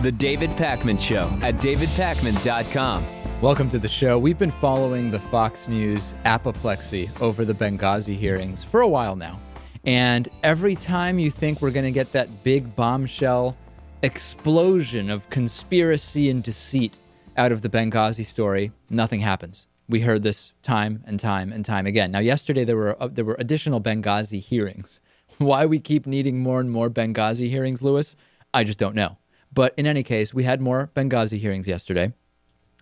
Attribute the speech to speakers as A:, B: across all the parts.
A: The David Pakman Show at davidpakman.com.
B: Welcome to the show. We've been following the Fox News apoplexy over the Benghazi hearings for a while now. And every time you think we're going to get that big bombshell explosion of conspiracy and deceit out of the Benghazi story, nothing happens. We heard this time and time and time again. Now, yesterday there were additional Benghazi hearings. Why we keep needing more and more Benghazi hearings, Lewis, I just don't know. But in any case, we had more Benghazi hearings yesterday.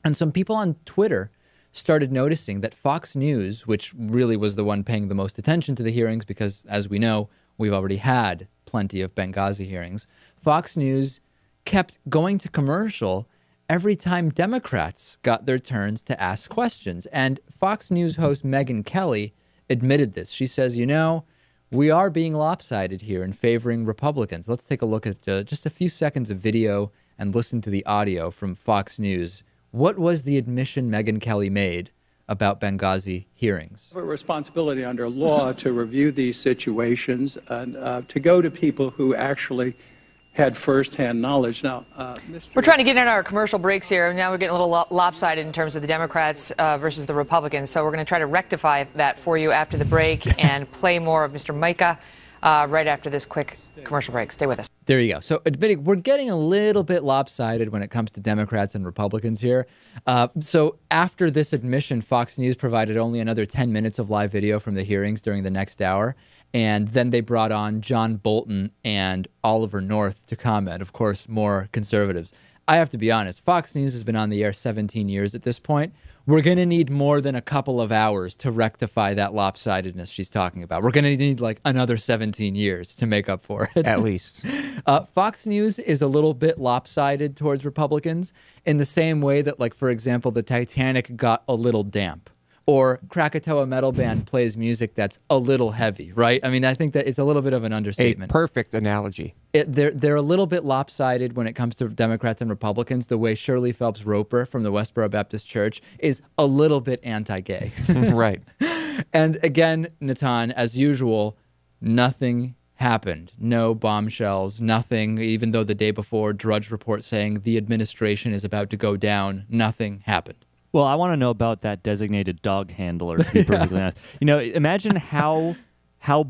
B: And some people on Twitter started noticing that Fox News, which really was the one paying the most attention to the hearings because, as we know, we've already had plenty of Benghazi hearings, Fox News kept going to commercial every time Democrats got their turns to ask questions. And Fox News host Megyn Kelly admitted this. She says, we are being lopsided here in favoring Republicans. Let's take a look at just a few seconds of video and listen to the audio from Fox News. What was the admission Megyn Kelly made about Benghazi hearings?
C: We have a responsibility under law to review these situations and to go to people who actually had firsthand knowledge. Now,
D: we're trying to get in our commercial breaks here. Now we're getting a little lopsided in terms of the Democrats versus the Republicans. So we're going to try to rectify that for you after the break and play more of Mr. Micah right after this quick commercial break. Stay with us.
B: There you go. So admitting we're getting a little bit lopsided when it comes to Democrats and Republicans here. So after this admission, Fox News provided only another 10 minutes of live video from the hearings during the next hour. And then they brought on John Bolton and Oliver North to comment, of course, more conservatives. I have to be honest, Fox News has been on the air 17 years at this point. We're going to need more than a couple of hours to rectify that lopsidedness she's talking about. We're going to need like another 17 years to make up for it.
E: At least.
B: Fox News is a little bit lopsided towards Republicans in the same way that, like, for example, the Titanic got a little damp. Or Krakatoa Metal Band plays music that's a little heavy, right? I mean, I think that it's a little bit of an understatement.
E: A perfect analogy.
B: They're a little bit lopsided when it comes to Democrats and Republicans, the way Shirley Phelps Roper from the Westboro Baptist Church is a little bit anti-gay.
E: Right.
B: And again, Natan, as usual, nothing happened. No bombshells, nothing, even though the day before, Drudge Report saying the administration is about to go down, nothing happened.
F: Well, I want to know about that designated dog handler, to be perfectly honest. Imagine how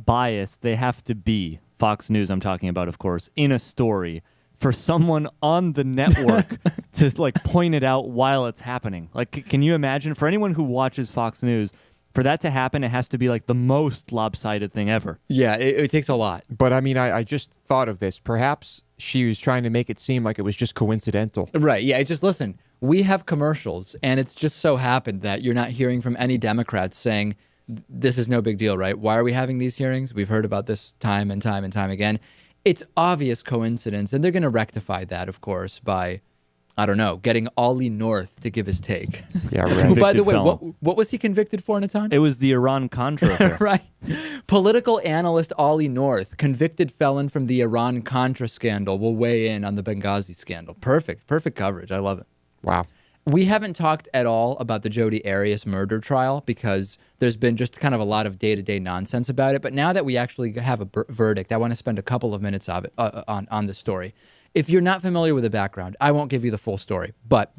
F: biased they have to be, Fox News I'm talking about, of course, in a story for someone on the network to, point it out while it's happening. Can you imagine, for anyone who watches Fox News, for that to happen, it has to be, the most lopsided thing ever.
B: Yeah, it takes a lot.
E: But, I just thought of this. Perhaps she was trying to make it seem like it was just coincidental.
B: Right, yeah, listen. We have commercials, and it's just so happened that you're not hearing from any Democrats saying, this is no big deal, right? Why are we having these hearings? We've heard about this time and time and time again. It's obvious coincidence, and they're going to rectify that, of course, by, getting Ollie North to give his take.
E: Yeah, right.
B: Who, by the way, what was he convicted for, Natan?
F: It was the Iran-Contra affair.
B: Right. Political analyst Ollie North, convicted felon from the Iran-Contra scandal, will weigh in on the Benghazi scandal. Perfect coverage. I love it.
E: Wow.
B: We haven't talked at all about the Jodi Arias murder trial because there's been just kind of a lot of day-to-day nonsense about it. But now that we actually have a verdict, I want to spend a couple of minutes of it on the story. If you're not familiar with the background, I won't give you the full story. But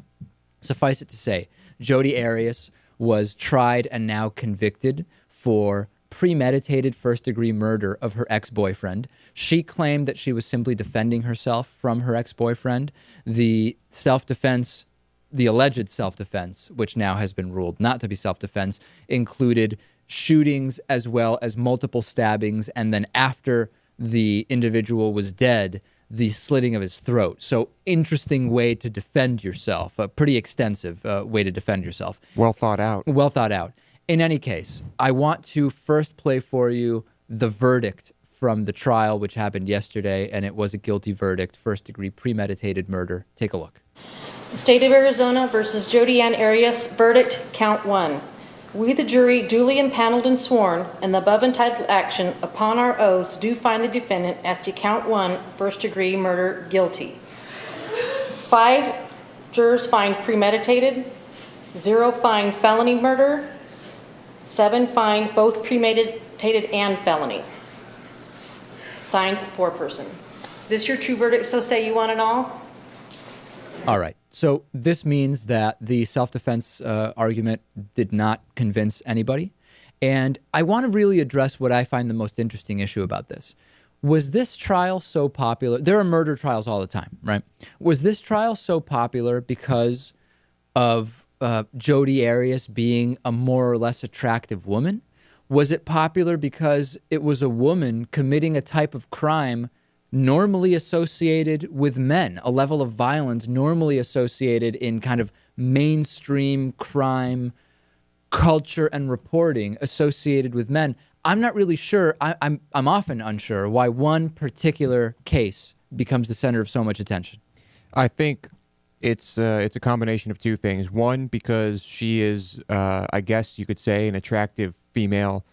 B: suffice it to say, Jodi Arias was tried and now convicted for premeditated first-degree murder of her ex-boyfriend. She claimed that she was simply defending herself from her ex-boyfriend. The alleged self-defense, which now has been ruled not to be self-defense, included shootings as well as multiple stabbings, and then after the individual was dead, the slitting of his throat. So interesting way to defend yourself, a pretty extensive way to defend yourself.
E: Well thought out.
B: Well thought out. In any case, I want to first play for you the verdict from the trial, which happened yesterday, and it was a guilty verdict, first-degree premeditated murder. Take a look.
G: The State of Arizona versus Jodi Ann Arias, verdict, count 1. We, the jury, duly impaneled and sworn, in the above entitled action, upon our oaths, do find the defendant as to count 1, first-degree murder, guilty. 5 jurors find premeditated, 0 find felony murder, 7 find both premeditated and felony. Signed, foreperson. Is this your true verdict, so say you want it all?
B: All right. So this means that the self-defense argument did not convince anybody. And I want to really address what I find the most interesting issue about this. Was this trial so popular? There are murder trials all the time, right? Was this trial so popular because of Jodi Arias being a more or less attractive woman? Was it popular because it was a woman committing a type of crime normally associated with men, a level of violence normally associated in kind of mainstream crime culture and reporting associated with men? I'm not really sure. I'm often unsure why one particular case becomes the center of so much attention.
E: I think it's a combination of two things. One, because she is, I guess you could say, an attractive female,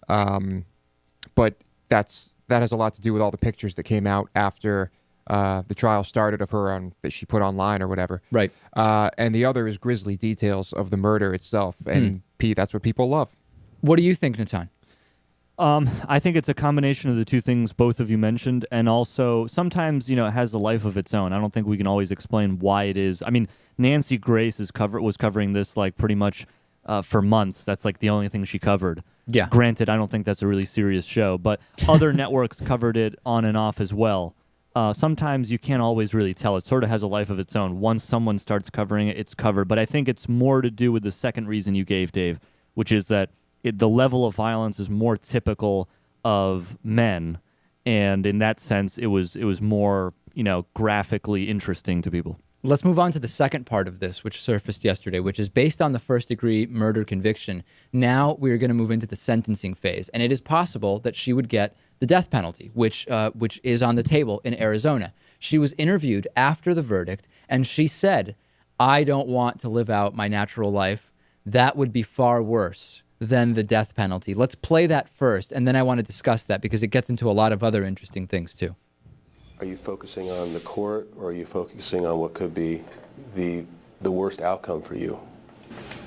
E: but that has a lot to do with all the pictures that came out after the trial started of her that she put online or whatever.
B: Right.
E: And the other is grisly details of the murder itself, and that's what people love.
B: What do you think, Natan?
F: I think it's a combination of the two things both of you mentioned, and also sometimes, it has a life of its own. I don't think we can always explain why it is. I mean, Nancy Grace was covering this like pretty much for months. That's like the only thing she covered.
B: Yeah.
F: Granted, I don't think that's a really serious show, but other networks covered it on and off as well. Sometimes you can't always really tell. It sort of has a life of its own. Once someone starts covering it, it's covered. But I think it's more to do with the second reason you gave, Dave, which is that the level of violence is more typical of men, and in that sense, it was more graphically interesting to people.
B: Let's move on to the second part of this, which surfaced yesterday, which is based on the first-degree murder conviction. Now we're going to move into the sentencing phase, and it is possible that she would get the death penalty, which is on the table in Arizona. She was interviewed after the verdict, and she said, "I don't want to live out my natural life. That would be far worse than the death penalty." Let's play that first, and then I want to discuss that because it gets into a lot of other interesting things, too.
H: Are you focusing on the court, or are you focusing on what could be the worst outcome for you?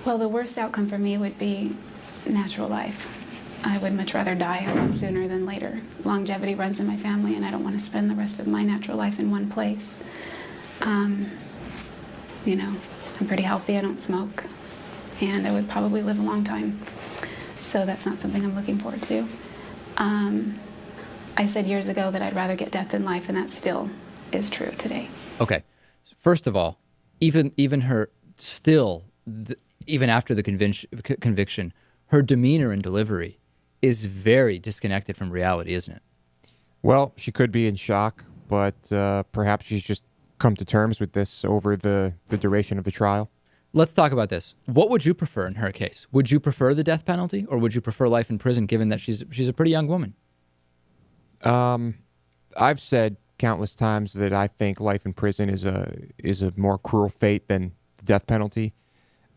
I: Well, the worst outcome for me would be natural life. I would much rather die a lot sooner than later. Longevity runs in my family, and I don't want to spend the rest of my natural life in one place. I'm pretty healthy. I don't smoke, and I would probably live a long time. So that's not something I'm looking forward to. I said years ago that I'd rather get death than life, and that still is true today.
B: Okay. First of all, even after the conviction, her demeanor and delivery is very disconnected from reality, isn't it?
E: Well, she could be in shock, but perhaps she's just come to terms with this over the duration of the trial.
B: Let's talk about this. What would you prefer in her case? Would you prefer the death penalty, or would you prefer life in prison, given that she's a pretty young woman?
E: I've said countless times that I think life in prison is a more cruel fate than the death penalty.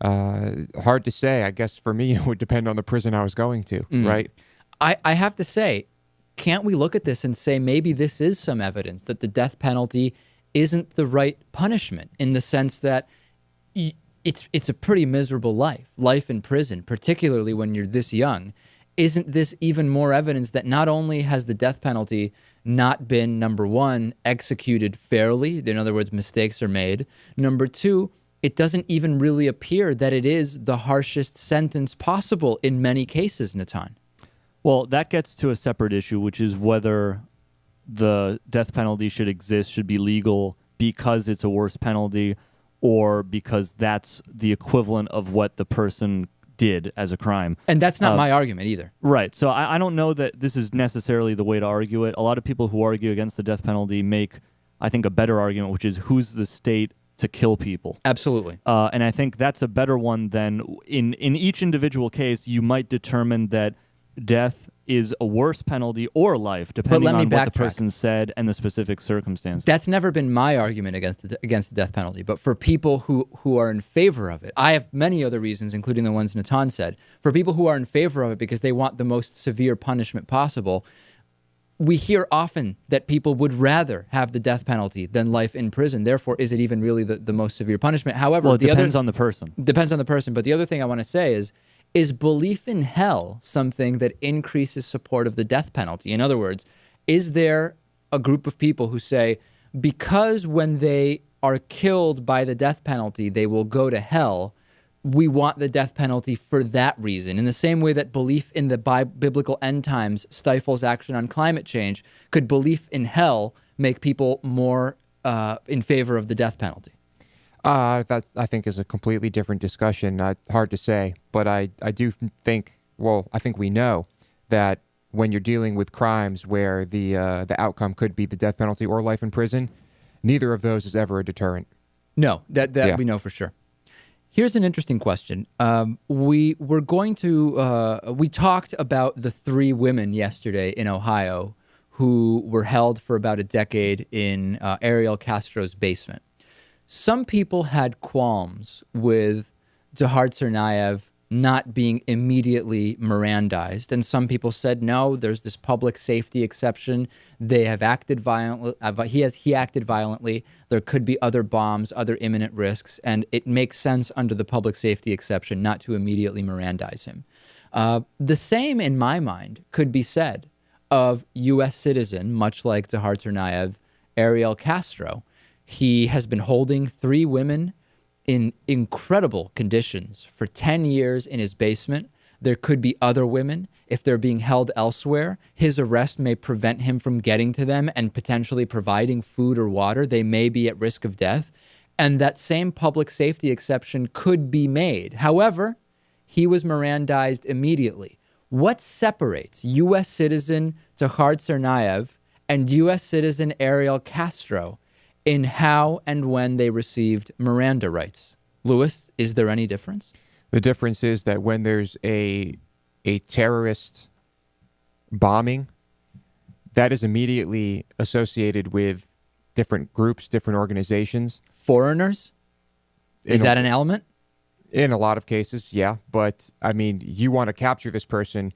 E: Hard to say. I guess for me, it would depend on the prison I was going to, right?
B: I have to say, can't we look at this and say maybe this is some evidence that the death penalty isn't the right punishment, in the sense that it's a pretty miserable life in prison, particularly when you're this young. Isn't this even more evidence that not only has the death penalty not been, number one, executed fairly, in other words, mistakes are made, number two, it doesn't even really appear that it is the harshest sentence possible in many cases, Natan?
F: Well, that gets to a separate issue, which is whether the death penalty should exist, should be legal because it's a worse penalty, or because that's the equivalent of what the person did as a crime.
B: And that's not my argument either.
F: Right. So I don't know that this is necessarily the way to argue it. A lot of people who argue against the death penalty make, I think, a better argument, which is who's the state to kill people.
B: Absolutely.
F: And I think that's a better one than in each individual case, you might determine that death is a worse penalty or life, depending on what the person said and the specific circumstance.
B: That's never been my argument against the death penalty. But for people who are in favor of it, I have many other reasons, including the ones Natan said. For people who are in favor of it because they want the most severe punishment possible, we hear often that people would rather have the death penalty than life in prison. Therefore, is it even really the most severe punishment? However,
F: well, it depends on the person.
B: Depends on the person. But the other thing I want to say is belief in hell something that increases support of the death penalty? In other words, is there a group of people who say, because when they are killed by the death penalty, they will go to hell. We want the death penalty for that reason. In the same way that belief in the biblical end times stifles action on climate change, could belief in hell make people more in favor of the death penalty?
E: That I think is a completely different discussion. Hard to say, but I do think, well, I think we know that when you're dealing with crimes where the outcome could be the death penalty or life in prison, neither of those is ever a deterrent.
B: No, that we know for sure. Here's an interesting question. We talked about the 3 women yesterday in Ohio who were held for about a decade in Ariel Castro's basement. Some people had qualms with Dzhokhar Tsarnaev not being immediately Mirandized, and some people said no. There's this public safety exception. They have acted violently. He acted violently. There could be other bombs, other imminent risks, and it makes sense under the public safety exception not to immediately Mirandize him. The same, in my mind, could be said of U.S. citizen, much like Dzhokhar Tsarnaev, Ariel Castro. He has been holding 3 women in incredible conditions for 10 years in his basement. There could be other women. If they're being held elsewhere, his arrest may prevent him from getting to them and potentially providing food or water. They may be at risk of death. And that same public safety exception could be made. However, he was Mirandized immediately. What separates U.S. citizen Dzhokhar Tsarnaev and U.S. citizen Ariel Castro in how and when they received Miranda rights? Louis, is there any difference?
E: The difference is that when there's a terrorist bombing, that is immediately associated with different groups, different organizations.
B: Foreigners? Is that an element?
E: In a lot of cases, yeah. But, I mean, you want to capture this person,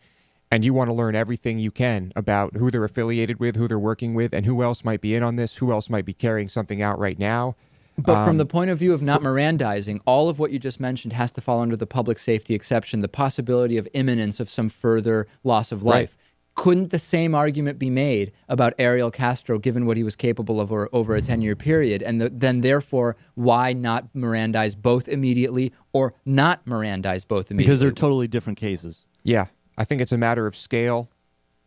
E: and you want to learn everything you can about who they're affiliated with, who they're working with, and who else might be in on this, who else might be carrying something out right now.
B: But from the point of view of not Mirandizing, all of what you just mentioned has to fall under the public safety exception, the possibility of imminence of some further loss of life. Right. Couldn't the same argument be made about Ariel Castro, given what he was capable of over a 10-year period? And then, therefore, why not Mirandize both immediately or not Mirandize both immediately?
F: Because they're totally different cases.
E: Yeah. I think it's a matter of scale,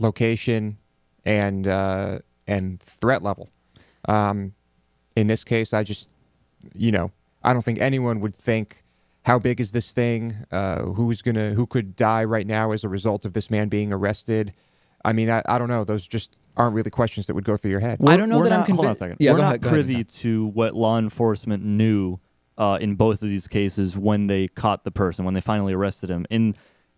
E: location, and threat level. In this case, I just, I don't think anyone would think, how big is this thing? Who could die right now as a result of this man being arrested? I mean, I don't know. Those just aren't really questions that would go through your head.
B: I don't know that I'm convinced.
F: Hold on a second.
B: Yeah,
F: we're not privy to what law enforcement knew in both of these cases when they caught the person, when they finally arrested him.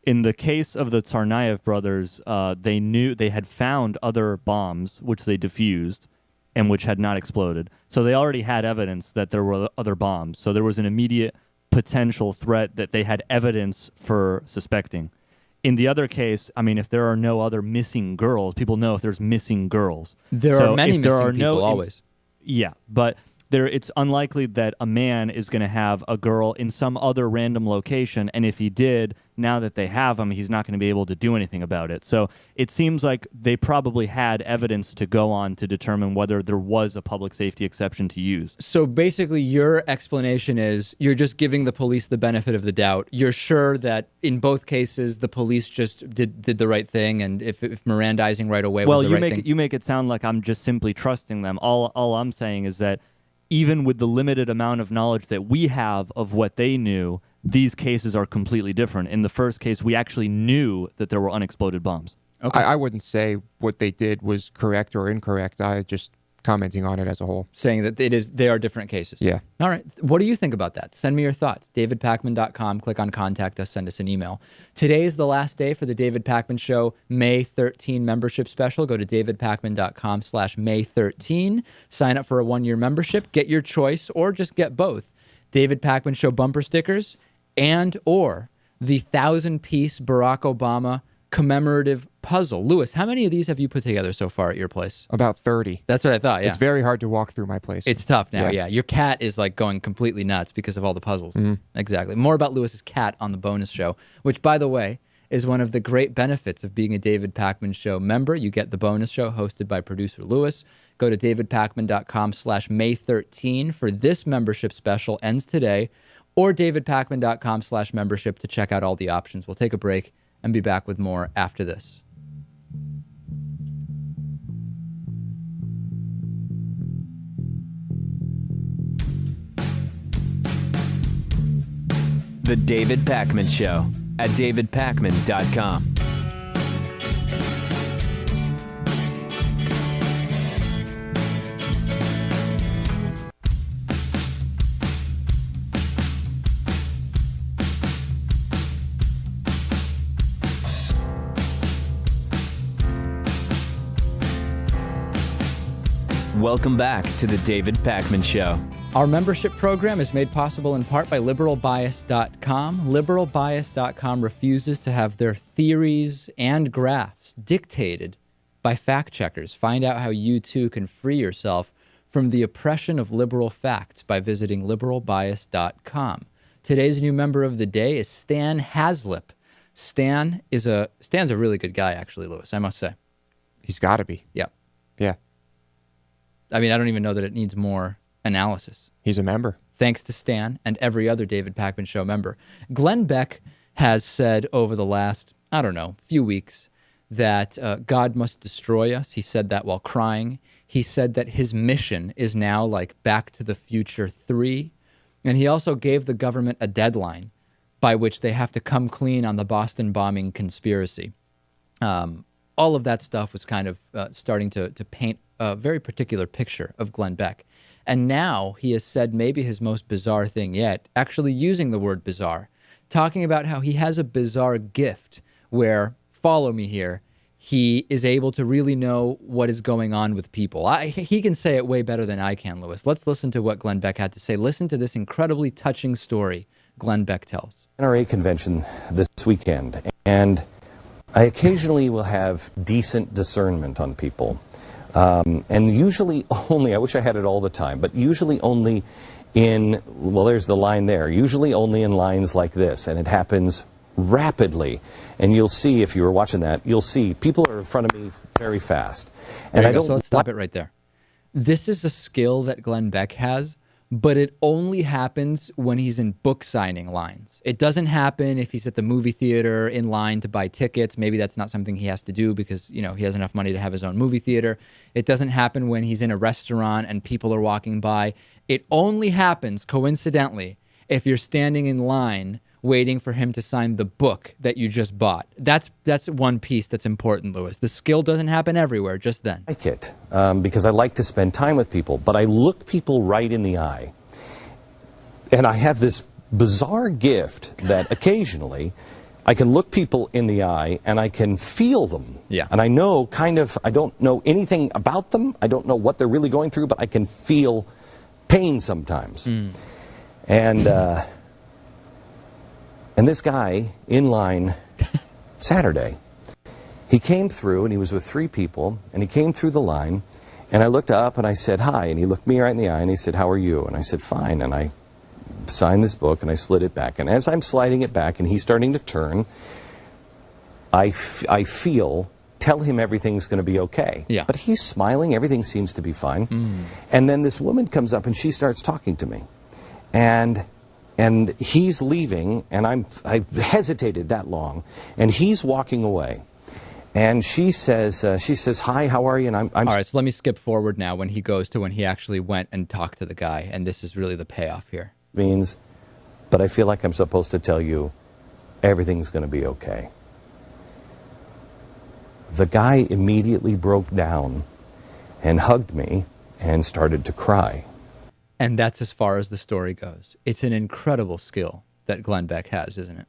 F: In the case of the Tsarnaev brothers, they had found other bombs, which they defused, and which had not exploded. So they already had evidence that there were other bombs. So there was an immediate potential threat that they had evidence for suspecting. In the other case, I mean, if there are no other missing girls, people know if there's missing girls.
B: There are many missing people, always.
F: Yeah, but it's unlikely that a man is going to have a girl in some other random location, and if he did, now that they have him, he's not going to be able to do anything about it. So it seems like they probably had evidence to go on to determine whether there was a public safety exception to use.
B: So basically your explanation is you're just giving the police the benefit of the doubt. You're sure that in both cases the police just did the right thing, and if Mirandizing right away was the right thing. Well,
F: you make it sound like I'm just simply trusting them. All I'm saying is that even with the limited amount of knowledge that we have of what they knew, these cases are completely different. In the first case, we actually knew that there were unexploded bombs.
E: Okay. I wouldn't say what they did was correct or incorrect. I just commenting on it as a whole.
B: Saying that they are different cases.
E: Yeah.
B: All right. What do you think about that? Send me your thoughts. DavidPakman.com. Click on Contact Us. Send us an email. Today is the last day for the David Pakman Show May 13 membership special. Go to davidpakman.com/May13. Sign up for a 1-year membership. Get your choice or just get both. David Pakman Show bumper stickers and or the 1,000-piece Barack Obama commemorative puzzle. Louis, how many of these have you put together so far at your place?
E: About 30.
B: That's what I thought, yeah.
E: It's very hard to walk through my place.
B: It's tough now, yeah. Your cat is like going completely nuts because of all the puzzles. Mm-hmm. Exactly. More about Louis's cat on the bonus show, which, by the way, is one of the great benefits of being a David Pakman Show member. You get the bonus show hosted by producer Lewis. Go to davidpakman.com/May13 for this membership special. Ends today. Or davidpakman.com/membership to check out all the options. We'll take a break and be back with more after this.
A: The David Pakman Show at davidpakman.com. Welcome back to the David Pakman Show.
B: Our membership program is made possible in part by liberalbias.com. Liberalbias.com refuses to have their theories and graphs dictated by fact checkers. Find out how you too can free yourself from the oppression of liberal facts by visiting liberalbias.com. Today's new member of the day is Stan Haslip. Stan's a really good guy, actually, Lewis, I must say.
E: He's got to be.
B: Yeah.
E: Yeah.
B: I mean, I don't even know that it needs more analysis.
E: He's a member.
B: Thanks to Stan and every other David Pakman Show member. Glenn Beck has said over the last, few weeks that God must destroy us. He said that while crying. He said that his mission is now like Back to the Future 3. And he also gave the government a deadline by which they have to come clean on the Boston bombing conspiracy. All of that stuff was kind of starting to paint a very particular picture of Glenn Beck. And now he has said maybe his most bizarre thing yet, actually using the word bizarre, talking about how he has a bizarre gift where, follow me here, he is able to really know what is going on with people. He can say it way better than I can, Lewis. Let's listen to what Glenn Beck had to say. Listen to this incredibly touching story Glenn Beck tells.
J: NRA convention this weekend, and I occasionally will have decent discernment on people. And usually only, I wish I had it all the time, but usually only in, well, there's the line there, usually only in lines like this, and it happens rapidly. And you'll see, if you were watching that, you'll see people are in front of me very fast. And
B: So let's stop it right there. This is a skill that Glenn Beck has, but it only happens when he's in book signing lines. It doesn't happen if he's at the movie theater in line to buy tickets. Maybe that's not something he has to do because, he has enough money to have his own movie theater. It doesn't happen when he's in a restaurant and people are walking by. It only happens, coincidentally, if you're standing in line waiting for him to sign the book that you just bought. That's one piece that's important, Lewis. The skill doesn't happen everywhere, just then.
J: I like it because I like to spend time with people, but I look people right in the eye. And I have this bizarre gift that occasionally I can look people in the eye and I can feel them.
B: Yeah.
J: And I know I don't know anything about them. I don't know what they're really going through, but I can feel pain sometimes. And this guy in line Saturday, he came through and he was with 3 people and he came through the line and I looked up and I said, hi. And he looked me right in the eye and he said, how are you? And I said, fine. And I signed this book and I slid it back. And as I'm sliding it back and he's starting to turn, I feel, tell him everything's going to be okay.
B: Yeah.
J: But he's smiling. Everything seems to be fine. And then this woman comes up and she starts talking to me. And he's leaving, and I hesitated that long, and he's walking away. And she says, hi, how are you? And I'm
B: all right, so let me skip forward now when he goes to when he actually went and talked to the guy, and this is really the payoff here.
J: Means, but I feel like I'm supposed to tell you everything's going to be okay. The guy immediately broke down and hugged me and started to cry.
B: And that's as far as the story goes. It's an incredible skill that Glenn Beck has, isn't it?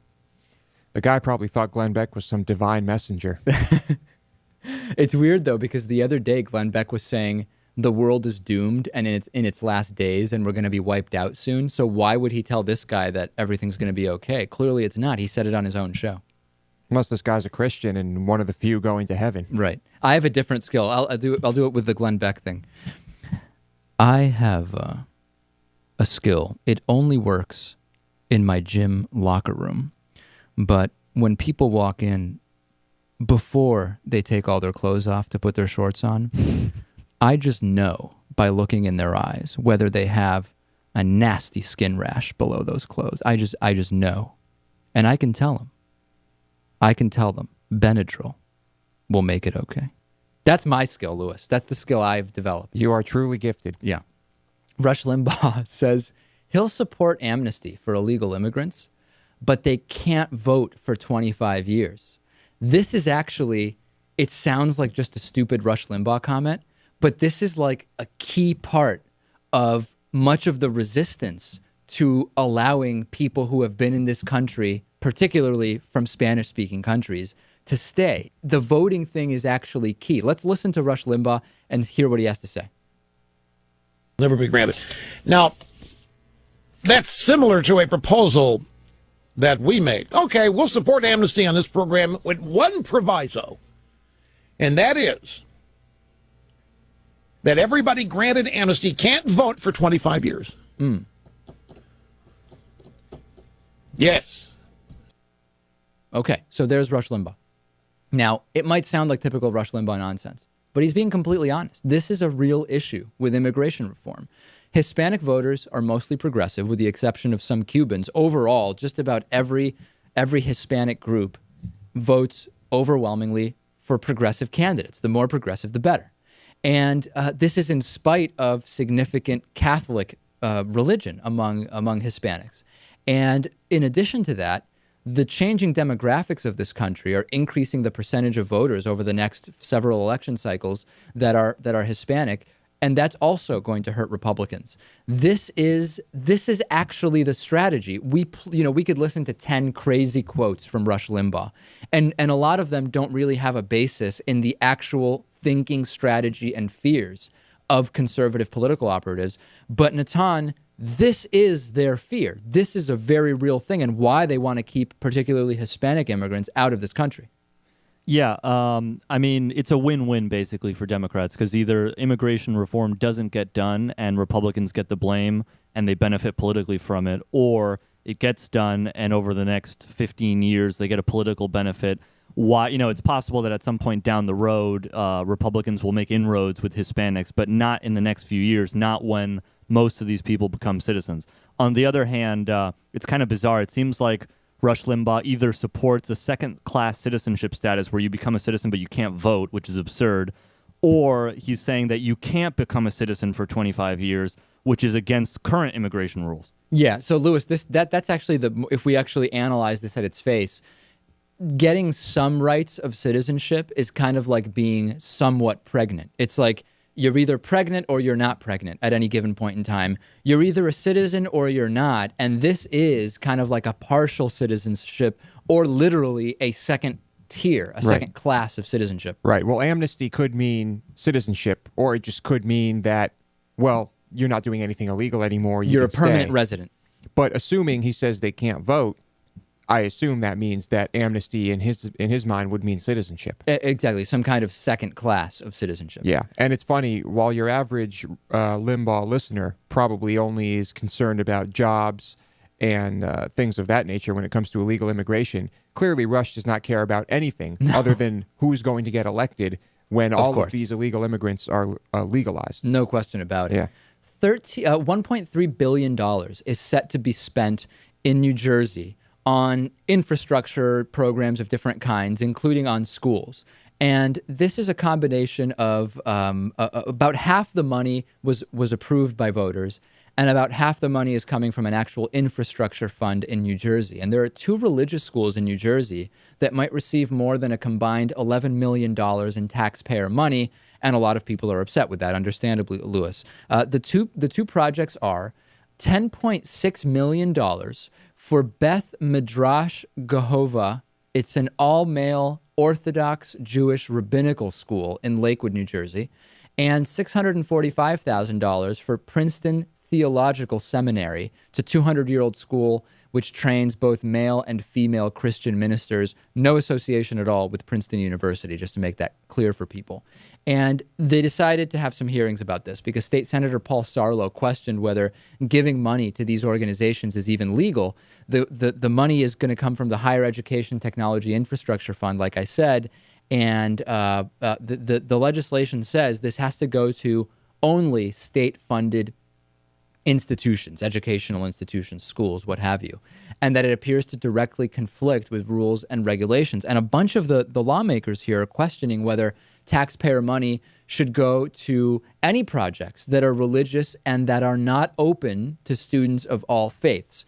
E: The guy probably thought Glenn Beck was some divine messenger.
B: It's weird, though, because the other day Glenn Beck was saying the world is doomed and in its last days and we're going to be wiped out soon. So why would he tell this guy that everything's going to be okay? Clearly it's not. He said it on his own show.
E: Unless this guy's a Christian and one of the few going to heaven.
B: Right. I have a different skill. I'll do it with the Glenn Beck thing. I have a skill. It only works in my gym locker room. But when people walk in before they take all their clothes off to put their shorts on, I just know by looking in their eyes whether they have a nasty skin rash below those clothes. I just know. And I can tell them. Benadryl will make it okay. That's my skill, Lewis. That's the skill I've developed.
E: You are truly gifted.
B: Yeah. Rush Limbaugh says he'll support amnesty for illegal immigrants, but they can't vote for 25 years. This is actually, it sounds like just a stupid Rush Limbaugh comment, but this is like a key part of much of the resistance to allowing people who have been in this country, particularly from Spanish-speaking countries, to stay. The voting thing is actually key. Let's listen to Rush Limbaugh and hear what he has to say.
K: Never be granted. Now, that's similar to a proposal that we made. Okay, we'll support amnesty on this program with one proviso, and that is that everybody granted amnesty can't vote for 25 years. Yes.
B: Okay, so there's Rush Limbaugh. Now, it might sound like typical Rush Limbaugh nonsense, but he's being completely honest. This is a real issue with immigration reform. Hispanic voters are mostly progressive, with the exception of some Cubans. Overall, just about every Hispanic group votes overwhelmingly for progressive candidates. The more progressive, the better. And this is in spite of significant Catholic religion among Hispanics. And in addition to that, the changing demographics of this country are increasing the percentage of voters over the next several election cycles that are Hispanic, and that's also going to hurt Republicans. This is actually the strategy. We could listen to 10 crazy quotes from Rush Limbaugh, and a lot of them don't really have a basis in the actual thinking, strategy, and fears of conservative political operatives. But Natan, this is their fear. This is a very real thing, and why they want to keep particularly Hispanic immigrants out of this country.
F: Yeah, I mean, it's a win-win basically for Democrats, because either immigration reform doesn't get done and Republicans get the blame and they benefit politically from it, or it gets done and over the next 15 years they get a political benefit. Why, it's possible that at some point down the road, Republicans will make inroads with Hispanics, but not in the next few years, not when most of these people become citizens. On the other hand, it's kind of bizarre. It seems like Rush Limbaugh either supports a second-class citizenship status where you become a citizen but you can't vote, which is absurd, or he's saying that you can't become a citizen for 25 years, which is against current immigration rules.
B: Yeah, so Lewis, that's actually if we actually analyze this at its face, getting some rights of citizenship is kind of like being somewhat pregnant. It's like you're either pregnant or you're not pregnant at any given point in time. You're either a citizen or you're not, and this is kind of like a partial citizenship or literally a second tier, a second class of citizenship.
E: Right. Well, amnesty could mean citizenship, or it just could mean that, well, you're not doing anything illegal anymore.
B: You're a permanent resident.
E: But assuming he says they can't vote, I assume that means that amnesty in his mind would mean citizenship.
B: Exactly, some kind of second class of citizenship.
E: Yeah, and it's funny, while your average Limbaugh listener probably only is concerned about jobs and things of that nature when it comes to illegal immigration, clearly Rush does not care about anything other than who's going to get elected when all of these illegal immigrants are legalized.
B: No question about it.
E: Yeah.
B: $1.3 billion is set to be spent in New Jersey on infrastructure programs of different kinds, including on schools. And this is a combination of about half the money was approved by voters, and about half the money is coming from an actual infrastructure fund in New Jersey. And there are 2 religious schools in New Jersey that might receive more than a combined $11 million in taxpayer money, and a lot of people are upset with that, understandably, Lewis. The two projects are $10.6 million for Beth Midrash Gehova. It's an all-male Orthodox Jewish rabbinical school in Lakewood, New Jersey, and $645,000 for Princeton Theological Seminary. It's a 200-year-old school which trains both male and female Christian ministers. No association at all with Princeton University, just to make that clear for people. And they decided to have some hearings about this because State Senator Paul Sarlo questioned whether giving money to these organizations is even legal. The money is going to come from the Higher Education Technology Infrastructure Fund, like I said, and the legislation says this has to go to only state-funded institutions, educational institutions, schools, what have you, and that it appears to directly conflict with rules and regulations. And a bunch of the lawmakers here are questioning whether taxpayer money should go to any projects that are religious and that are not open to students of all faiths.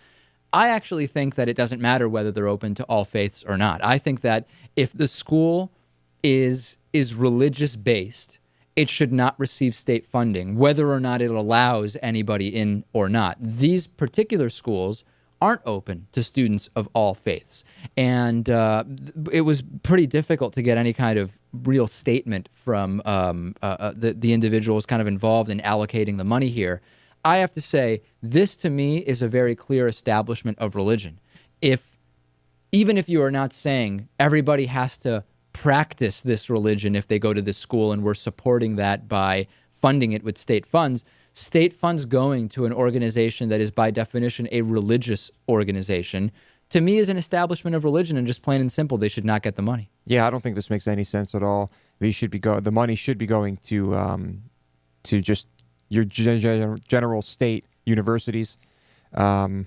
B: I actually think that it doesn't matter whether they're open to all faiths or not. I think that if the school is religious-based, it should not receive state funding, whether or not it allows anybody in or not. These particular schools aren't open to students of all faiths. And it was pretty difficult to get any kind of real statement from the individuals kind of involved in allocating the money here. I have to say, this to me is a very clear establishment of religion. Even if you are not saying everybody has to practice this religion if they go to this school, and we're supporting that by funding it with state funds going to an organization that is by definition a religious organization, to me is an establishment of religion, and just plain and simple, they should not get the money.
E: Yeah, I don't think this makes any sense at all. The money should be going to just your general state universities. I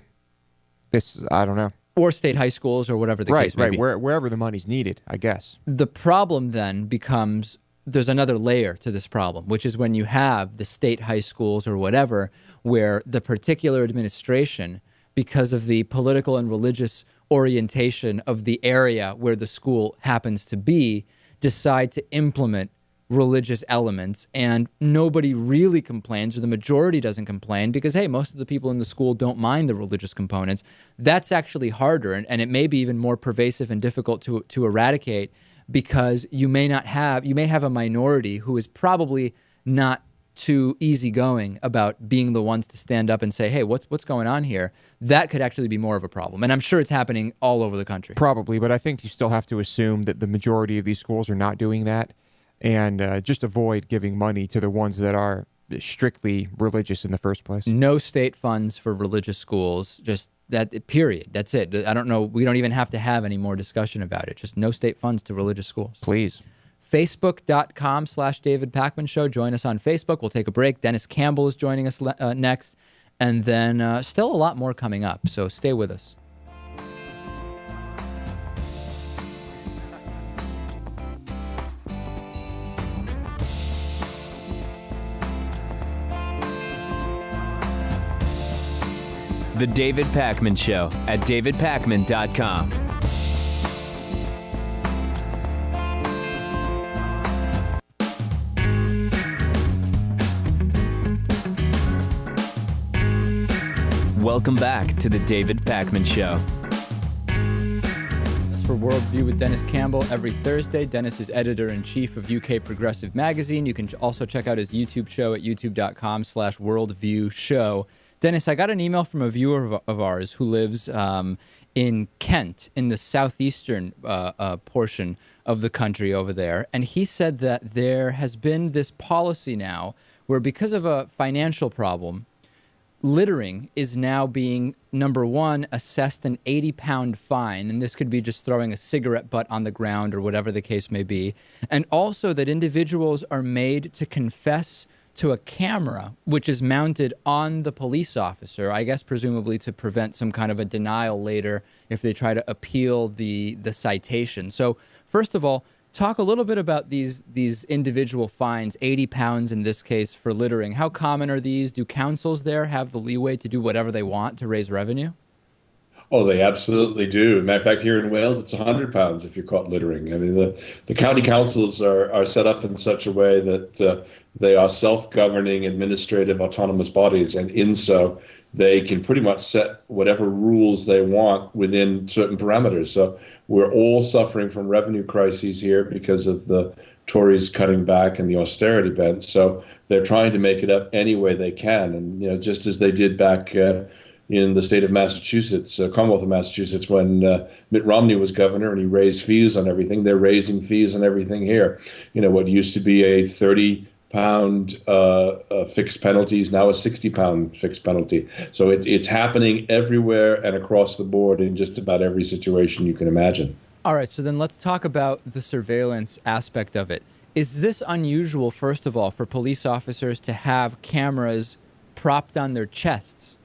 E: don't know.
B: Or state high schools or whatever the case may be.
E: Right, wherever the money's needed, I guess.
B: The problem then becomes, there's another layer to this problem, which is when you have the state high schools or whatever, where the particular administration, because of the political and religious orientation of the area where the school happens to be, decide to implement religious elements, and nobody really complains, or the majority doesn't complain, because, hey, most of the people in the school don't mind the religious components. That's actually harder, and it may be even more pervasive and difficult to eradicate, because you may have a minority who is probably not too easygoing about being the ones to stand up and say, hey, what's going on here? That could actually be more of a problem. And I'm sure it's happening all over the country.
E: Probably, but I think you still have to assume that the majority of these schools are not doing that, and just avoid giving money to the ones that are strictly religious in the first place.
B: No state funds for religious schools, just that, period. That's it. I don't know. We don't even have to have any more discussion about it. Just no state funds to religious schools.
E: Please.
B: Facebook.com/David Pakman Show. Join us on Facebook. We'll take a break. Dennis Campbell is joining us next. And then still a lot more coming up, so stay with us.
A: The David Pakman Show at davidpakman.com. Welcome back to the David Pakman Show.
B: As for Worldview with Dennis Campbell, every Thursday, Dennis is editor-in-chief of UK Progressive Magazine. You can also check out his YouTube show at youtube.com/worldviewshow. Dennis, I got an email from a viewer of ours who lives in Kent, in the southeastern portion of the country over there, and he said that there has been this policy now where, because of a financial problem, littering is now being, number one, assessed an 80-pound fine, and this could be just throwing a cigarette butt on the ground or whatever the case may be, and also that individuals are made to confess to a camera, which is mounted on the police officer, I guess presumably to prevent some kind of a denial later if they try to appeal the citation. So first of all, talk a little bit about these individual fines, 80 pounds in this case for littering. How common are these? Do councils there have the leeway to do whatever they want to raise revenue?
L: Oh, they absolutely do. Matter of fact, here in Wales, it's 100 pounds if you're caught littering. I mean, the county councils are set up in such a way that they are self-governing administrative autonomous bodies, and in so they can pretty much set whatever rules they want within certain parameters. So we're all suffering from revenue crises here because of the Tories cutting back and the austerity bent. So they're trying to make it up any way they can. And, just as they did back in the state of Massachusetts, Commonwealth of Massachusetts, when Mitt Romney was governor and he raised fees on everything. They're raising fees on everything here. What used to be a 30-pound fixed penalty is now a 60-pound fixed penalty. So it's happening everywhere and across the board in just about every situation you can imagine.
B: All right, so then let's talk about the surveillance aspect of it. Is this unusual, first of all, for police officers to have cameras propped on their chests?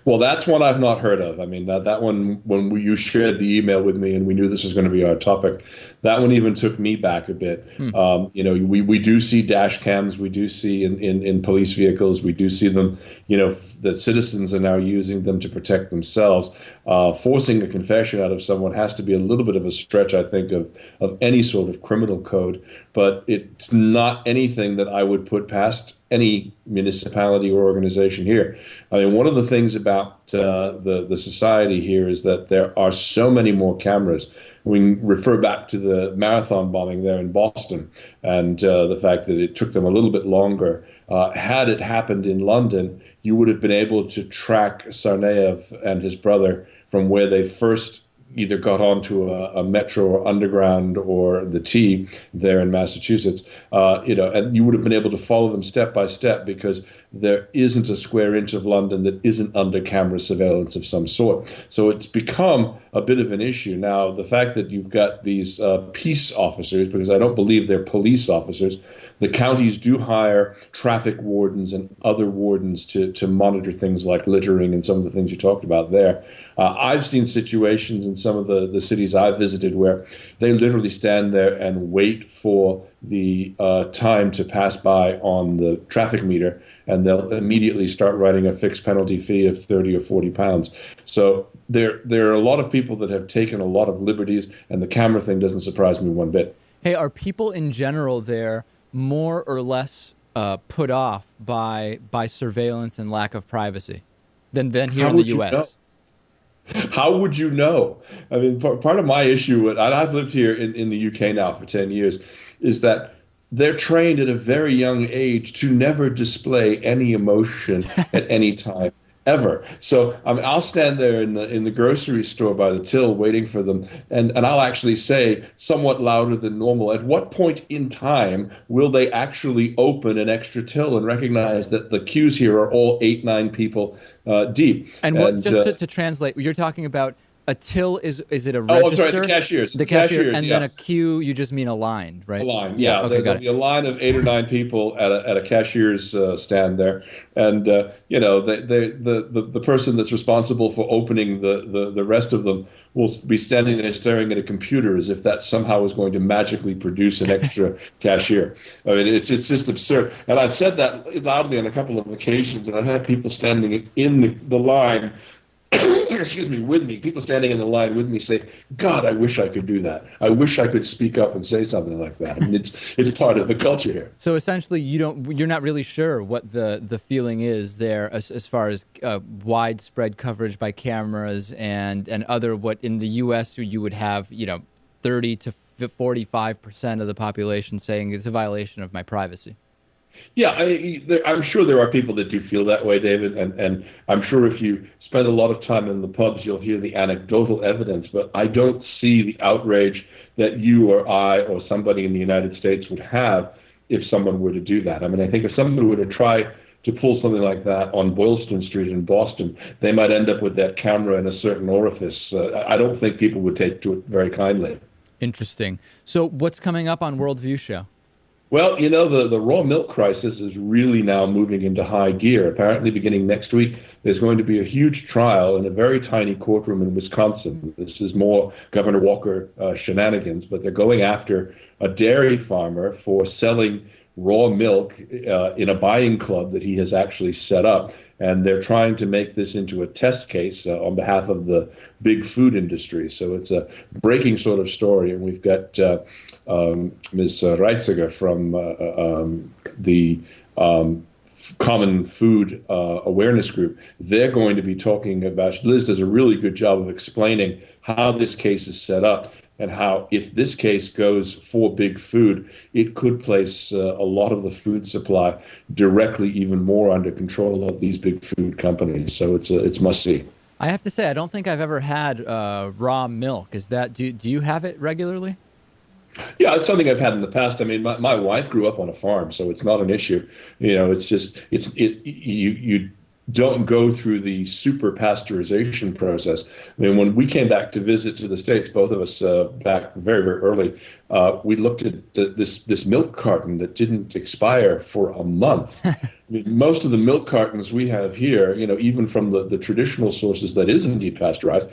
L: Well, that's one I've not heard of. I mean, that one, when you shared the email with me and we knew this was going to be our topic, that one even took me back a bit. We do see dash cams. We do see in police vehicles. We do see them, that citizens are now using them to protect themselves. Forcing a confession out of someone has to be a little bit of a stretch, I think, of any sort of criminal code. But it's not anything that I would put past any municipality or organization here. I mean, one of the things about the society here is that there are so many more cameras. We refer back to the marathon bombing there in Boston and the fact that it took them a little bit longer. Had it happened in London, you would have been able to track Tsarnaev and his brother from where they first either got onto a metro or underground or the T there in Massachusetts, and you would have been able to follow them step by step because there isn't a square inch of London that isn't under camera surveillance of some sort. So it's become a bit of an issue. Now, the fact that you've got these peace officers, because I don't believe they're police officers, the counties do hire traffic wardens and other wardens to monitor things like littering and some of the things you talked about there. I've seen situations in some of the cities I've visited where they literally stand there and wait for the time to pass by on the traffic meter, and they'll immediately start writing a fixed penalty fee of 30 or 40 pounds. So there are a lot of people that have taken a lot of liberties, and the camera thing doesn't surprise me one bit.
B: Hey, are people in general there more or less put off by surveillance and lack of privacy than here in the U.S.?
L: How would you know? I mean, part of my issue, and I've lived here in the UK now for 10 years, is that they're trained at a very young age to never display any emotion at any time, ever. So I'll stand there in the grocery store by the till waiting for them, and I'll actually say somewhat louder than normal, at what point in time will they actually open an extra till and recognize that the queues here are all 8-9 people deep?
B: And just to translate, you're talking about a till is it a register?
L: Oh, I'm sorry, the cashiers.
B: The cashiers, and
L: yeah.
B: then a queue, you just mean a line, right?
L: A line, yeah.
B: Okay,
L: There'll be a line of 8 or 9 people at a cashier's stand there, and the person that's responsible for opening the rest of them will be standing there staring at a computer as if that somehow is going to magically produce an extra cashier. I mean, it's just absurd. And I've said that loudly on a couple of occasions, and I've had people standing in the line. Excuse me, with me, people standing in the line with me say, God, I wish I could do that. I wish I could speak up and say something like that. I mean, it's part of the culture here.
B: So essentially, you're not really sure what the feeling is there as far as widespread coverage by cameras and other, what in the U.S. you would have, 30 to 45% of the population saying it's a violation of my privacy.
L: Yeah, I'm sure there are people that do feel that way, David, and I'm sure if you spend a lot of time in the pubs, you'll hear the anecdotal evidence, but I don't see the outrage that you or I or somebody in the United States would have if someone were to do that. I mean, I think if someone were to try to pull something like that on Boylston Street in Boston, they might end up with that camera in a certain orifice. I don't think people would take to it very kindly.
B: Interesting. So what's coming up on Worldview Show?
L: Well, the raw milk crisis is really now moving into high gear. Apparently, beginning next week, there's going to be a huge trial in a very tiny courtroom in Wisconsin. This is more Governor Walker shenanigans, but they're going after a dairy farmer for selling raw milk in a buying club that he has actually set up. And they're trying to make this into a test case on behalf of the big food industry. So it's a breaking sort of story. And we've got Ms. Reitziger from the Common Food Awareness Group. They're going to be talking about, Liz does a really good job of explaining how this case is set up. and how if this case goes for big food, it could place a lot of the food supply directly even more under control of these big food companies. So it's must see.
B: I have to say, I don't think I've ever had raw milk. Is that do you have it regularly?
L: Yeah, it's something I've had in the past. I mean, my wife grew up on a farm, so it's not an issue. It's just you don't go through the super pasteurization process. I mean, when we came back to visit to the States, both of us back very, very early, we looked at this milk carton that didn't expire for a month. I mean, most of the milk cartons we have here, even from the traditional sources that isn't depasteurized,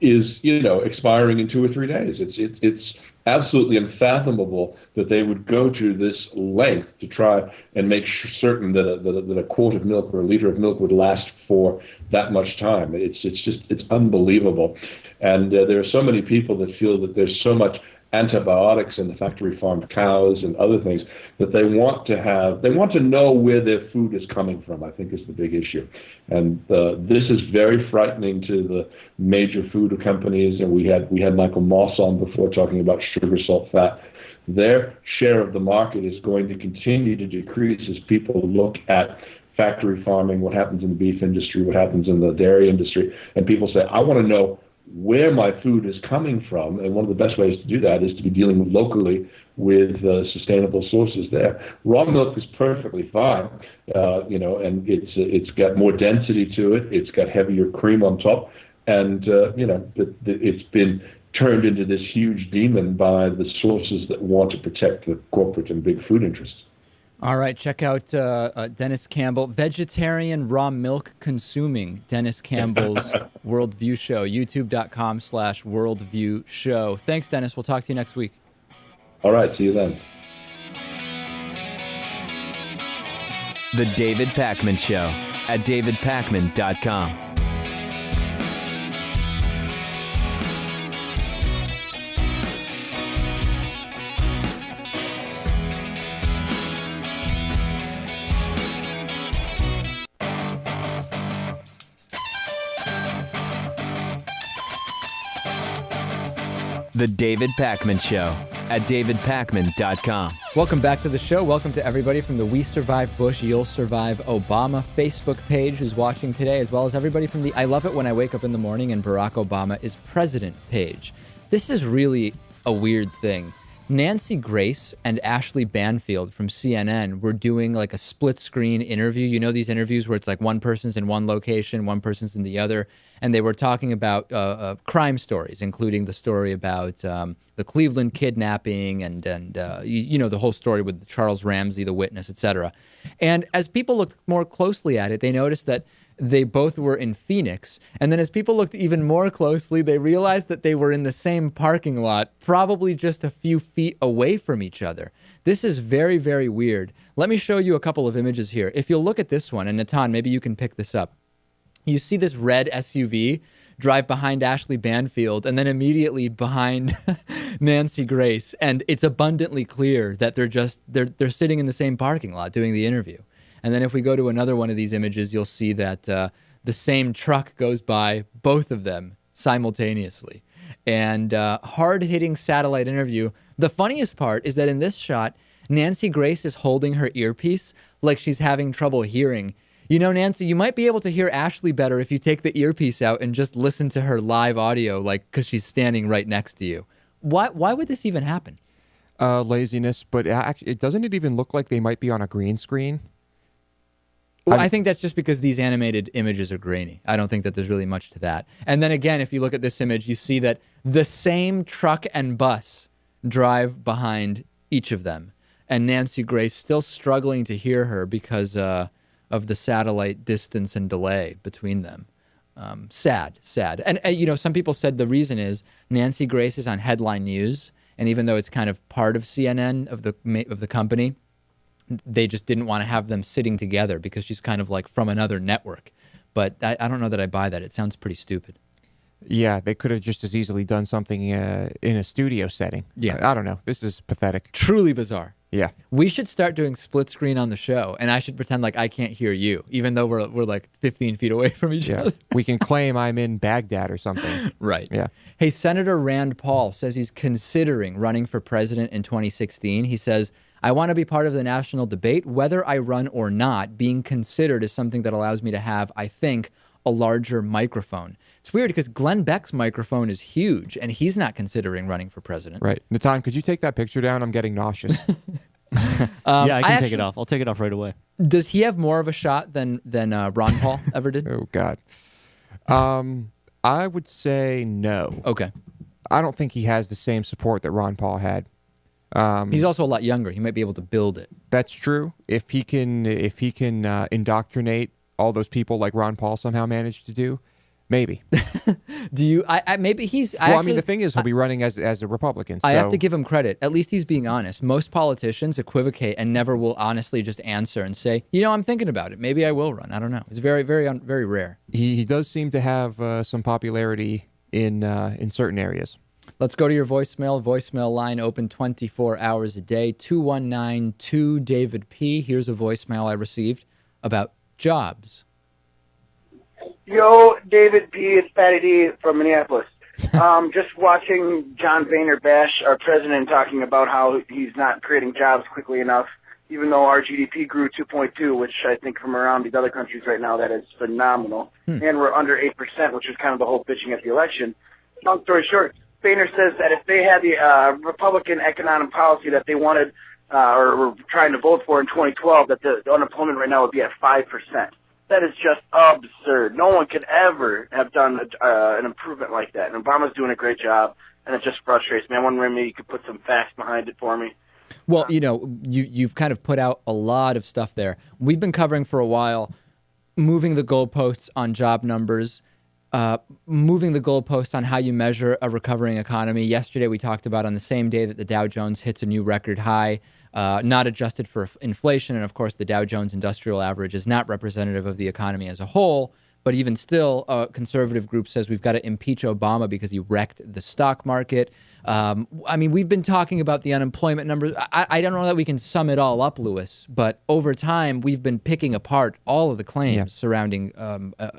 L: is expiring in 2 or 3 days. It's absolutely unfathomable that they would go to this length to try and make certain that a quart of milk or a liter of milk would last for that much time. It's unbelievable, and there are so many people that feel that there's so much antibiotics in the factory farmed cows and other things that they want to know where their food is coming from, I think, is the big issue. And this is very frightening to the major food companies. And we had Michael Moss on before talking about sugar, salt, fat. Their share of the market is going to continue to decrease as people look at factory farming, what happens in the beef industry, what happens in the dairy industry, and people say, I want to know where my food is coming from, and one of the best ways to do that is to be dealing locally with sustainable sources there. Raw milk is perfectly fine, and it's got more density to it. It's got heavier cream on top, and it's been turned into this huge demon by the sources that want to protect the corporate and big food interests.
B: All right, check out Dennis Campbell, vegetarian raw milk consuming Dennis Campbell's Worldview Show, youtube.com/Worldview Show. Thanks, Dennis. We'll talk to you next week.
L: All right, see you then.
A: The David Pakman Show at davidpakman.com. The David Pakman Show at davidpakman.com.
B: Welcome back to the show. Welcome to everybody from the We Survive Bush, You'll Survive Obama Facebook page who's watching today, as well as everybody from the I Love It When I Wake Up in the Morning and Barack Obama is President page. This is really a weird thing. Nancy Grace and Ashley Banfield from CNN were doing like a split screen interview. You know, these interviews where it's like one person's in one location, one person's in the other. And they were talking about crime stories, including the story about the Cleveland kidnapping and the whole story with Charles Ramsey, the witness, etc. And as people looked more closely at it, they noticed that they both were in Phoenix. And then as people looked even more closely, they realized that they were in the same parking lot, probably just a few feet away from each other. This is very, very weird. Let me show you a couple of images here. If you'll look at this one, and Natan, maybe you can pick this up. You see this red SUV drive behind Ashley Banfield and then immediately behind Nancy Grace. And it's abundantly clear that they're sitting in the same parking lot doing the interview. And then if we go to another one of these images, you'll see that the same truck goes by both of them simultaneously. And hard-hitting satellite interview. The funniest part is that in this shot, Nancy Grace is holding her earpiece like she's having trouble hearing. You know, Nancy, you might be able to hear Ashley better if you take the earpiece out and just listen to her live audio, like, because she's standing right next to you. Why would this even happen?
E: Laziness, but it doesn't it even look like they might be on a green screen?
B: Well, I think that's just because these animated images are grainy. I don't think that there's really much to that. And then again, if you look at this image, you see that the same truck and bus drive behind each of them. And Nancy Grace still struggling to hear her because of the satellite distance and delay between them. Sad. And, some people said the reason is Nancy Grace is on headline news. And even though it's kind of part of CNN, of the company, they just didn't want to have them sitting together because she's kind of like from another network. But I don't know that I buy that. It sounds pretty stupid.
E: Yeah, they could have just as easily done something in a studio setting.
B: Yeah.
E: I don't know. This is pathetic.
B: Truly bizarre.
E: Yeah.
B: We should start doing split screen on the show, and I should pretend like I can't hear you, even though we're like 15 feet away from each other.
E: We can claim I'm in Baghdad or something.
B: Right.
E: Yeah.
B: Hey, Senator Rand Paul says he's considering running for president in 2016. He says, I want to be part of the national debate. Whether I run or not, being considered is something that allows me to have, I think, a larger microphone. It's weird because Glenn Beck's microphone is huge, and he's not considering running for president.
E: Right. Natan, could you take that picture down? I'm getting nauseous.
F: Yeah, I can take it off. I'll take it off right away.
B: Does he have more of a shot than Ron Paul ever did?
E: Oh, God. I would say no.
B: Okay.
E: I don't think he has the same support that Ron Paul had.
B: He's also a lot younger. He might be able to build it.
E: That's true. If he can indoctrinate all those people like Ron Paul somehow managed to do, maybe.
B: Do you? Maybe he's.
E: I mean, the thing is, he'll be running as a Republican. So.
B: I have to give him credit. At least he's being honest. Most politicians equivocate and never will honestly just answer and say, I'm thinking about it. Maybe I will run. I don't know. It's very, very, very rare.
E: He does seem to have some popularity in certain areas.
B: Let's go to your voicemail. Voicemail line open 24 hours a day. 219-2-David-P. Here's a voicemail I received about jobs.
M: Yo, David P. It's Patty D. from Minneapolis. Just watching John Boehner bash our president, talking about how he's not creating jobs quickly enough, even though our GDP grew 2.2, which I think from around these other countries right now, that is phenomenal. And we're under 8%, which is kind of the whole bitching at the election. Long story short, Boehner says that if they had the Republican economic policy that they wanted or were trying to vote for in 2012, that the unemployment right now would be at 5%. That is just absurd. No one could ever have done an improvement like that. And Obama's doing a great job, and it just frustrates me. I wonder maybe you could put some facts behind it for me.
B: Well, you've kind of put out a lot of stuff there. We've been covering for a while, moving the goalposts on job numbers, moving the goalposts on how you measure a recovering economy. Yesterday we talked about on the same day that the Dow Jones hits a new record high, not adjusted for inflation. And of course, the Dow Jones Industrial Average is not representative of the economy as a whole. But even still, a conservative group says we've got to impeach Obama because he wrecked the stock market. We've been talking about the unemployment numbers. I don't know that we can sum it all up, Louis, but over time, we've been picking apart all of the claims surrounding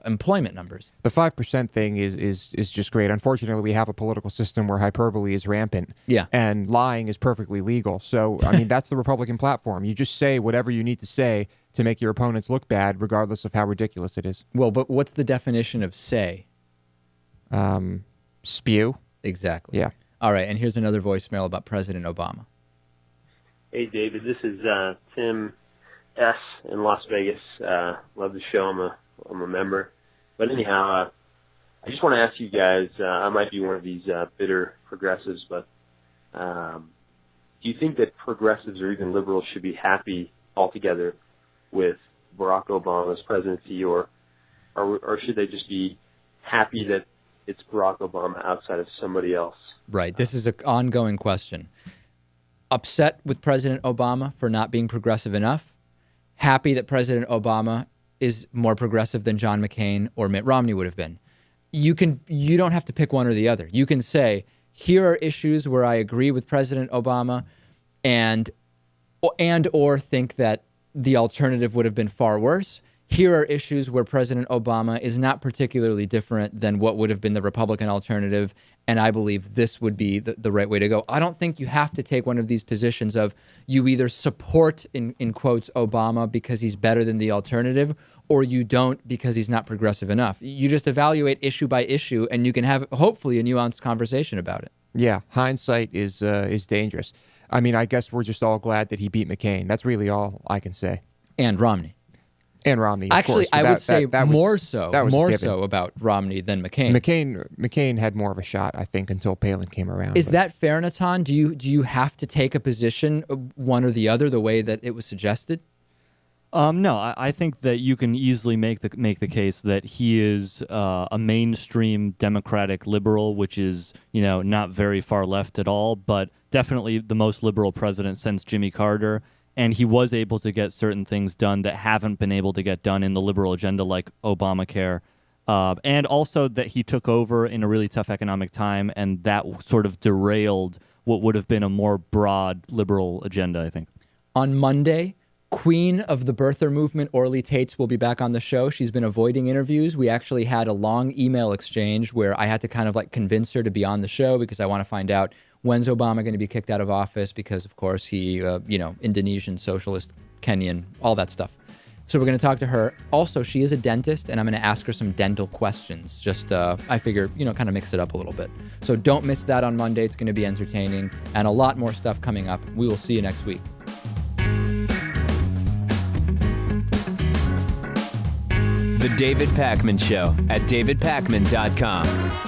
B: employment numbers.
E: The 5% thing is just great. Unfortunately, we have a political system where hyperbole is rampant.
B: Yeah.
E: And lying is perfectly legal. So, that's the Republican platform. You just say whatever you need to say to make your opponents look bad, regardless of how ridiculous it is.
B: Well, but what's the definition of say?
E: Spew.
B: Exactly.
E: Yeah.
B: All right, and here's another voicemail about President Obama.
N: Hey, David, this is Tim S. in Las Vegas. Love the show. I'm a member. But anyhow, I just want to ask you guys, I might be one of these bitter progressives, but do you think that progressives or even liberals should be happy altogether with Barack Obama's presidency, or should they just be happy that it's Barack Obama outside of somebody else?
B: Right. This is an ongoing question. Upset with President Obama for not being progressive enough. Happy that President Obama is more progressive than John McCain or Mitt Romney would have been. You don't have to pick one or the other. You can say, here are issues where I agree with President Obama and or think that the alternative would have been far worse. Here are issues where President Obama is not particularly different than what would have been the Republican alternative, and I believe this would be the right way to go. I don't think you have to take one of these positions of you either support, in quotes, Obama because he's better than the alternative, or you don't because he's not progressive enough. You just evaluate issue by issue, and you can have, hopefully, a nuanced conversation about it.
E: Yeah, hindsight is dangerous. I guess we're just all glad that he beat McCain. That's really all I can say.
B: And Romney.
E: And Romney,
B: actually,
E: of course,
B: I would say more
E: so
B: about Romney than McCain.
E: McCain had more of a shot, I think, until Palin came around.
B: Is that fair, Natan? Do you have to take a position, one or the other, the way that it was suggested?
F: No, I think that you can easily make the case that he is a mainstream Democratic liberal, which is not very far left at all, but definitely the most liberal president since Jimmy Carter. And he was able to get certain things done that haven't been able to get done in the liberal agenda, like Obamacare. And also that he took over in a really tough economic time, and that sort of derailed what would have been a more broad liberal agenda, I think.
B: On Monday, Queen of the birther movement, Orly Tates, will be back on the show. She's been avoiding interviews. We actually had a long email exchange where I had to kind of like convince her to be on the show because I want to find out when's Obama going to be kicked out of office because, of course, he, Indonesian, socialist, Kenyan, all that stuff. So we're going to talk to her. Also, she is a dentist, and I'm going to ask her some dental questions. Just, I figure, kind of mix it up a little bit. So don't miss that on Monday. It's going to be entertaining and a lot more stuff coming up. We will see you next week.
A: The David Pakman Show at davidpakman.com.